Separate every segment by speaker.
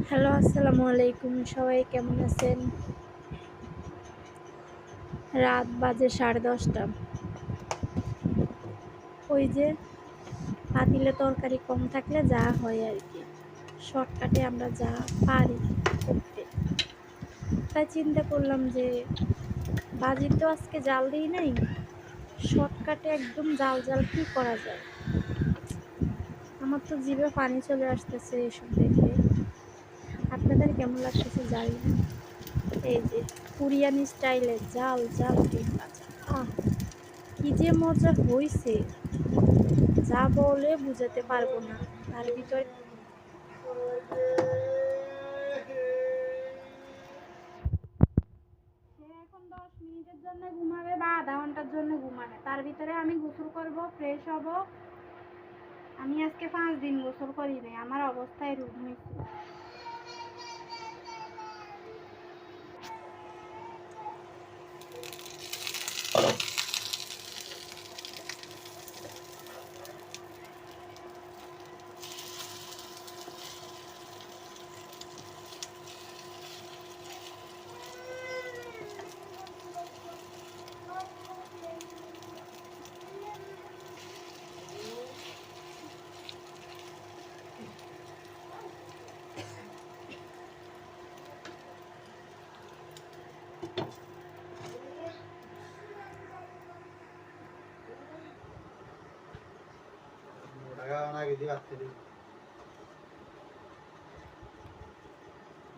Speaker 1: Hello, আসসালামু আলাইকুম। সবাই কেমন আছেন? রাত বাজে 10:30। ওই যে পাতিলে তরকারি কম থাকলে যা হয় আর কি, শর্টকাটে আমরা যা পারি করতে। তাই চিন্তা করলাম যে বাজি তো আজকে জাল দিই নাই, শর্টকাটে একদম জাল জাল কি করা যায়। আমার তো জিভে পানি চলে আসতেছে এসব দেখে। আপনাদের কেমন লাগতেছে জানি না। এই যে কোরিয়ানি স্টাইলে জাল জাল ডিম ভাজা, আহ কি যে মজা হইছে, যা বলে বুঝাতে পারবো না। তার ভিতরে সে এখন 10 মিনিটের জন্য ঘুমাবে বা আধা ঘন্টার জন্য ঘুমাবে, তার ভিতরে আমি গোসল করব, ফ্রেশ হব। আমি আজকে 5 দিন গোসল করি নাই, আমার অবস্থা এরকম হয়েছে।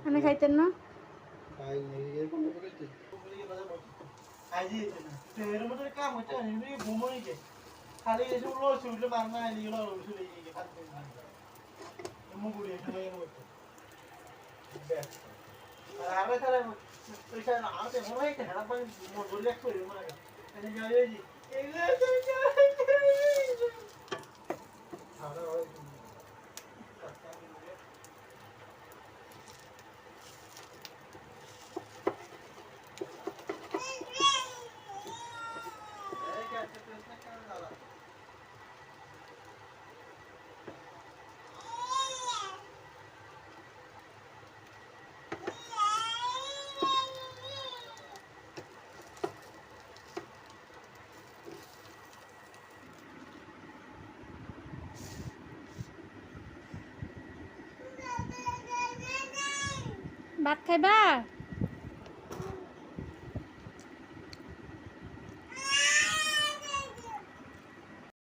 Speaker 1: আমি খাইতেন না? ভাত খাইবা?